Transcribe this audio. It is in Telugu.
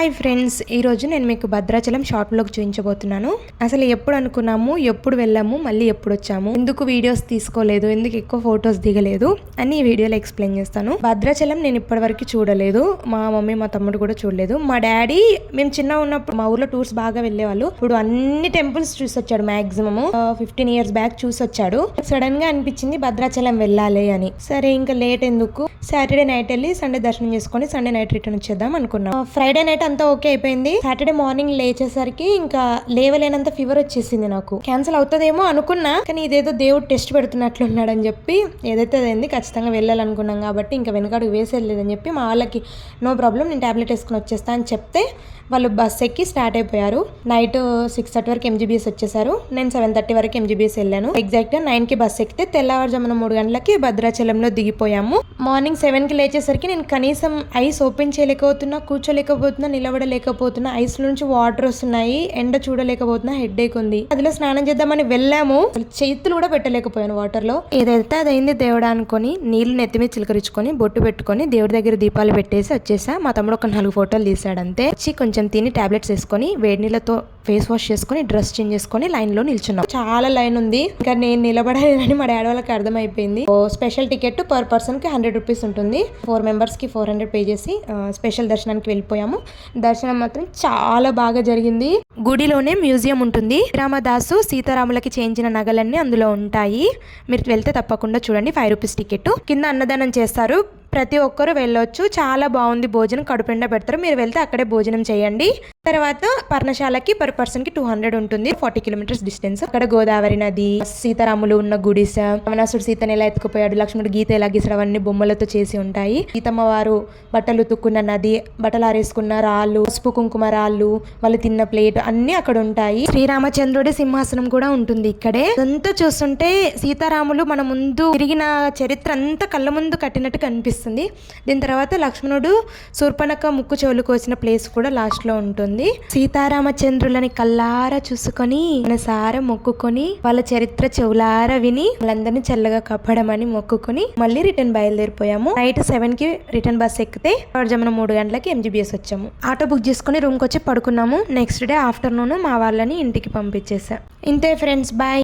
హాయ్ ఫ్రెండ్స్, ఈరోజు నేను మీకు భద్రాచలం షార్ట్లోకి చూపించబోతున్నాను. అసలు ఎప్పుడు అనుకున్నాము, ఎప్పుడు వెళ్ళాము, మళ్ళీ ఎప్పుడు వచ్చాము, ఎందుకు వీడియోస్ తీసుకోలేదు, ఎందుకు ఎక్కువ ఫొటోస్ దిగలేదు అని ఈ వీడియోలో ఎక్స్ప్లెయిన్ చేస్తాను. భద్రాచలం నేను ఇప్పటివరకు చూడలేదు, మా మమ్మీ మా తమ్ముడు కూడా చూడలేదు. మా డాడీ మేము చిన్న ఉన్నప్పుడు మా ఊర్లో టూర్స్ బాగా వెళ్ళేవాళ్ళు. ఇప్పుడు అన్ని టెంపుల్స్ చూసి వచ్చాడు, మాక్సిమం 15 years బ్యాక్ చూసి వచ్చాడు. సడన్ గా అనిపించింది భద్రాచలం వెళ్ళాలి అని. సరే ఇంకా లేట్ ఎందుకు, సాటర్డే నైట్ వెళ్ళి సండే దర్శనం చేసుకొని సండే నైట్ రిటర్న్ వచ్చేద్దాం అనుకున్నాం. ఫ్రైడే నైట్ అంతా ఓకే అయిపోయింది. సాటర్డే మార్నింగ్ లేచేసరికి ఇంకా లేవలేనంత ఫీవర్ వచ్చేసింది. నాకు క్యాన్సిల్ అవుతుందేమో అనుకున్నా, కానీ ఇదేదో దేవుడు టెస్ట్ పెడుతున్నట్లున్నాడని చెప్పి ఏదైతే అదైంది, ఖచ్చితంగా వెళ్ళాలనుకున్నాం కాబట్టి ఇంకా వెనకాడుకు వేసేయలేదని చెప్పి మా వాళ్ళకి నో ప్రాబ్లం, నేను టాబ్లెట్ వేసుకుని వచ్చేస్తా అని చెప్తే వాళ్ళు బస్ ఎక్కి స్టార్ట్ అయిపోయారు. నైట్ 6:30 వరకు MGBS వచ్చేసారు. నేను 7:30 వరకు MGBS వెళ్ళాను. ఎగ్జాక్ట్ గా 9కి బస్ ఎక్కితే తెల్లవారుజామున 3 గంటలకి భద్రాచలంలో దిగిపోయాము. మార్నింగ్ 7కి లేచేసరికి నేను కనీసం ఐస్ ఓపెన్ చేయలేకపోతున్నా, కూర్చోలేకపోతున్నా, నిలబడలేకపోతున్నా. ఐస్ నుంచి వాటర్ వస్తున్నాయి, ఎండ చూడలేకపోతున్నా, హెడ్ఏక్ ఉంది. అదిలో స్నానం చేద్దామని వెళ్ళాము, చేతులు కూడా పెట్టలేకపోయాను వాటర్ లో. ఏదైతే అదైంది దేవుడా అనుకొని నీళ్లు నెత్తిమీ చిలకరించుకొని బొట్టు పెట్టుకొని దేవుడి దగ్గర దీపాలు పెట్టేసి వచ్చేసా. మా తమ్ముడు ఒక 4 ఫోటోలు తీసాడు అంతే. వచ్చి కొంచెం తిని టాబ్లెట్స్ వేసుకొని వేడి నీళ్ళతో ఫేస్ వాష్ చేసుకొని డ్రెస్ చేంజ్ చేసుకొని లైన్ లో నిల్చున్నాం. చాలా లైన్ ఉంది, ఇంకా నేను నిలబడాలని మా డాడీ వాళ్ళకి అర్థమైపోయింది. స్పెషల్ టికెట్ పర్ పర్సన్ కి 100 రూపీస్ ఉంటుంది. 4 members కి 400 పే చేసి స్పెషల్ దర్శనానికి వెళ్ళిపోయాము. దర్శనం మాత్రం చాలా బాగా జరిగింది. గుడిలోనే మ్యూజియం ఉంటుంది. రామదాసు సీతారాములకి చేయించిన నగలన్నీ అందులో ఉంటాయి. మీరు వెళ్తే తప్పకుండా చూడండి. 5 రూపీస్ టికెట్. కింద అన్నదానం చేస్తారు, ప్రతి ఒక్కరు వెళ్ళొచ్చు. చాలా బాగుంది భోజనం, కడుపుండా పెడతారు. మీరు వెళ్తే అక్కడే భోజనం చేయండి. తర్వాత పర్ణశాలకి పర్ పర్సన్ కి 200 ఉంటుంది. 40 kilometers డిస్టెన్స్. అక్కడ గోదావరి నది, సీతారాములు ఉన్న గుడిస, రావణాసుడు సీతను ఎలా ఎత్తుకుపోయాడు, లక్ష్మణుడు గీత ఎలా గీసాడు, అవన్నీ బొమ్మలతో చేసి ఉంటాయి. సీతమ్మ వారు బట్టలు ఉతుక్కున్న నది, బట్టలు ఆరేసుకున్న రాళ్ళు, పసుపు కుంకుమ రాళ్ళు, వాళ్ళు తిన్న ప్లేట్ అన్ని అక్కడ ఉంటాయి. శ్రీరామచంద్రుడి సింహాసనం కూడా ఉంటుంది ఇక్కడే. అదంతా చూస్తుంటే సీతారాములు మన ముందు తిరిగిన చరిత్ర అంతా కళ్ళ ముందు కట్టినట్టు కనిపిస్తుంది. దీని తర్వాత లక్ష్మణుడు శూర్పణఖ ముక్కు చెవులు కోసిన ప్లేస్ కూడా లాస్ట్ లో ఉంటుంది. సీతారామచంద్రులని కల్లారా చూసుకొని మనసారా మొక్కుకొని వాళ్ళ చరిత్ర చెవులారా విని వాళ్ళందరినీ చల్లగా కాపాడమని మొక్కుకొని మళ్ళీ రిటర్న్ బయలుదేరిపోయాము. నైట్ 7కి రిటర్న్ బస్ ఎక్కితే జమున 3 గంటలకి MGBS వచ్చాము. ఆటో బుక్ చేసుకుని రూమ్కి వచ్చి పడుకున్నాము. నెక్స్ట్ డే ఆఫ్టర్నూన్ మా వాళ్ళని ఇంటికి పంపించేసా. ఇంతే ఫ్రెండ్స్, బాయ్.